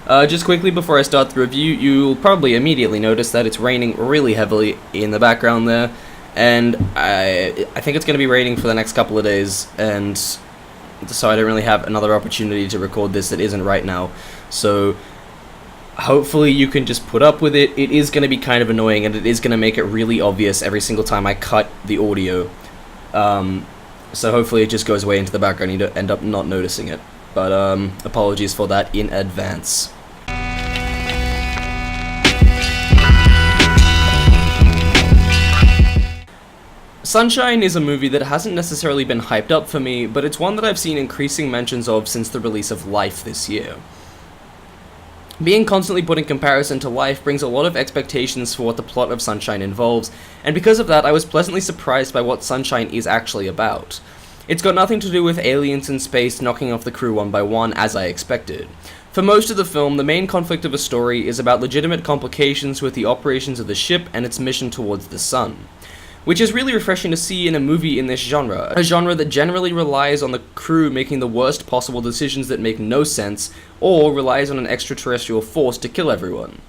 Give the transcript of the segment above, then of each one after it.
Just quickly before I start the review, you'll probably immediately notice that it's raining really heavily in the background there, and I think it's going to be raining for the next couple of days, and so I don't really have another opportunity to record this that isn't right now. So hopefully you can just put up with it. It is going to be kind of annoying, and it is going to make it really obvious every single time I cut the audio. So hopefully it just goes away into the background and you don't end up not noticing it. But apologies for that in advance. Sunshine is a movie that hasn't necessarily been hyped up for me, but it's one that I've seen increasing mentions of since the release of Life this year. Being constantly put in comparison to Life brings a lot of expectations for what the plot of Sunshine involves, and because of that I was pleasantly surprised by what Sunshine is actually about. It's got nothing to do with aliens in space knocking off the crew one by one, as I expected. For most of the film, the main conflict of a story is about legitimate complications with the operations of the ship and its mission towards the sun. Which is really refreshing to see in a movie in this genre, a genre that generally relies on the crew making the worst possible decisions that make no sense, or relies on an extraterrestrial force to kill everyone.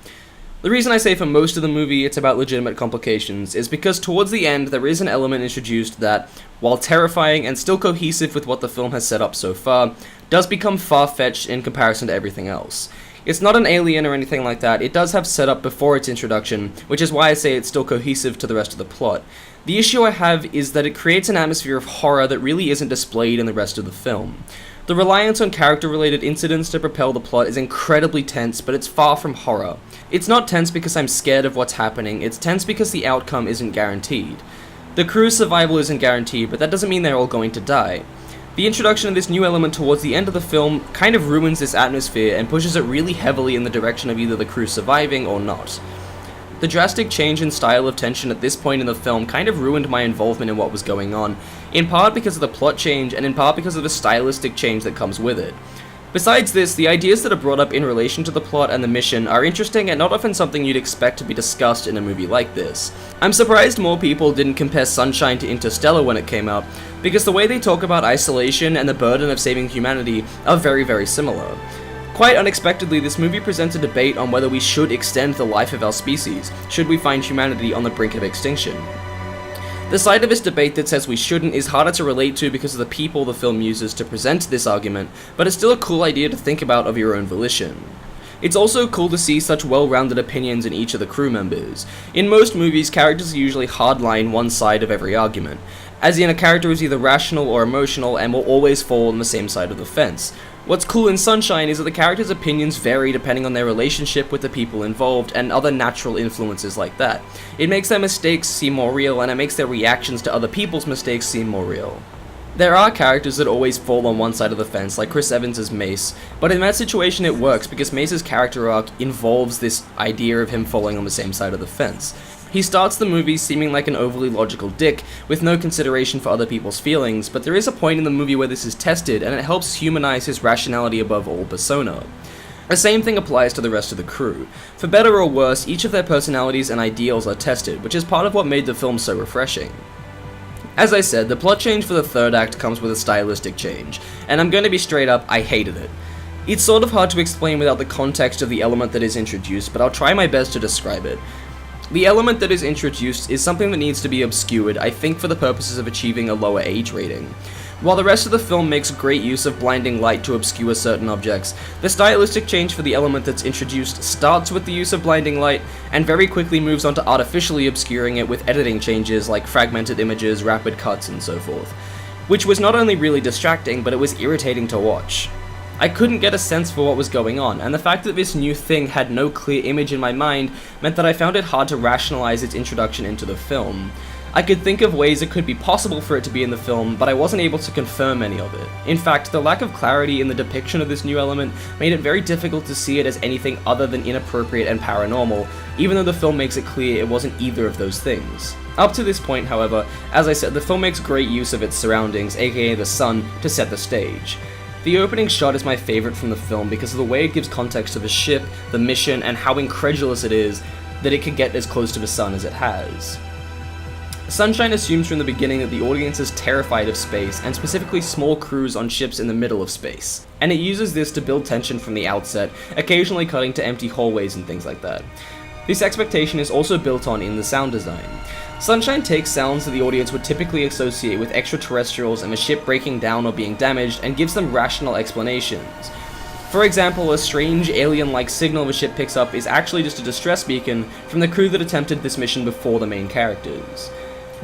The reason I say for most of the movie it's about legitimate complications is because towards the end there is an element introduced that, while terrifying and still cohesive with what the film has set up so far, does become far-fetched in comparison to everything else. It's not an alien or anything like that, it does have setup before its introduction, which is why I say it's still cohesive to the rest of the plot. The issue I have is that it creates an atmosphere of horror that really isn't displayed in the rest of the film. The reliance on character-related incidents to propel the plot is incredibly tense, but it's far from horror. It's not tense because I'm scared of what's happening, it's tense because the outcome isn't guaranteed. The crew's survival isn't guaranteed, but that doesn't mean they're all going to die. The introduction of this new element towards the end of the film kind of ruins this atmosphere and pushes it really heavily in the direction of either the crew surviving or not. The drastic change in style of tension at this point in the film kind of ruined my involvement in what was going on, in part because of the plot change and in part because of the stylistic change that comes with it. Besides this, the ideas that are brought up in relation to the plot and the mission are interesting and not often something you'd expect to be discussed in a movie like this. I'm surprised more people didn't compare Sunshine to Interstellar when it came out, because the way they talk about isolation and the burden of saving humanity are very, very similar. Quite unexpectedly, this movie presents a debate on whether we should extend the life of our species, should we find humanity on the brink of extinction. The side of this debate that says we shouldn't is harder to relate to because of the people the film uses to present this argument, but it's still a cool idea to think about of your own volition. It's also cool to see such well-rounded opinions in each of the crew members. In most movies, characters are usually hardline one side of every argument, as in a character is either rational or emotional and will always fall on the same side of the fence. What's cool in Sunshine is that the characters' opinions vary depending on their relationship with the people involved and other natural influences like that. It makes their mistakes seem more real, and it makes their reactions to other people's mistakes seem more real. There are characters that always fall on one side of the fence, like Chris Evans' Mace, but in that situation it works because Mace's character arc involves this idea of him falling on the same side of the fence. He starts the movie seeming like an overly logical dick, with no consideration for other people's feelings, but there is a point in the movie where this is tested, and it helps humanize his rationality above all persona. The same thing applies to the rest of the crew. For better or worse, each of their personalities and ideals are tested, which is part of what made the film so refreshing. As I said, the plot change for the third act comes with a stylistic change, and I'm going to be straight up, I hated it. It's sort of hard to explain without the context of the element that is introduced, but I'll try my best to describe it. The element that is introduced is something that needs to be obscured, I think for the purposes of achieving a lower age rating. While the rest of the film makes great use of blinding light to obscure certain objects, the stylistic change for the element that's introduced starts with the use of blinding light, and very quickly moves on to artificially obscuring it with editing changes like fragmented images, rapid cuts, and so forth. Which was not only really distracting, but it was irritating to watch. I couldn't get a sense for what was going on, and the fact that this new thing had no clear image in my mind meant that I found it hard to rationalize its introduction into the film. I could think of ways it could be possible for it to be in the film, but I wasn't able to confirm any of it. In fact, the lack of clarity in the depiction of this new element made it very difficult to see it as anything other than inappropriate and paranormal, even though the film makes it clear it wasn't either of those things. Up to this point, however, as I said, the film makes great use of its surroundings, aka the sun, to set the stage. The opening shot is my favorite from the film because of the way it gives context to the ship, the mission, and how incredulous it is that it could get as close to the sun as it has. Sunshine assumes from the beginning that the audience is terrified of space, and specifically small crews on ships in the middle of space, and it uses this to build tension from the outset, occasionally cutting to empty hallways and things like that. This expectation is also built on in the sound design. Sunshine takes sounds that the audience would typically associate with extraterrestrials and a ship breaking down or being damaged, and gives them rational explanations. For example, a strange alien-like signal the ship picks up is actually just a distress beacon from the crew that attempted this mission before the main characters.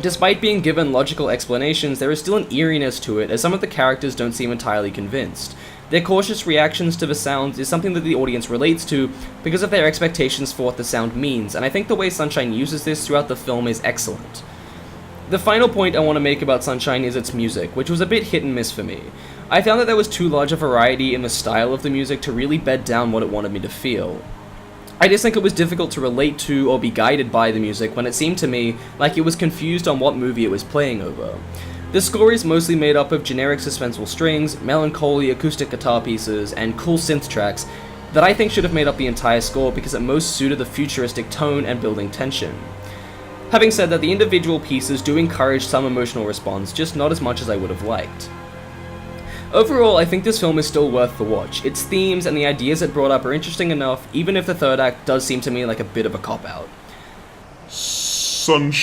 Despite being given logical explanations, there is still an eeriness to it, as some of the characters don't seem entirely convinced. Their cautious reactions to the sounds is something that the audience relates to because of their expectations for what the sound means, and I think the way Sunshine uses this throughout the film is excellent. The final point I want to make about Sunshine is its music, which was a bit hit and miss for me. I found that there was too large a variety in the style of the music to really bed down what it wanted me to feel. I just think it was difficult to relate to or be guided by the music when it seemed to me like it was confused on what movie it was playing over. The score is mostly made up of generic suspenseful strings, melancholy acoustic guitar pieces, and cool synth tracks that I think should have made up the entire score because it most suited the futuristic tone and building tension. Having said that, the individual pieces do encourage some emotional response, just not as much as I would have liked. Overall, I think this film is still worth the watch. Its themes and the ideas it brought up are interesting enough, even if the third act does seem to me like a bit of a cop-out. Sunshine.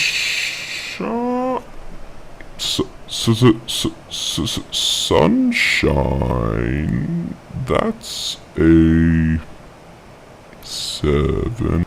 Sunshine. That's a 7.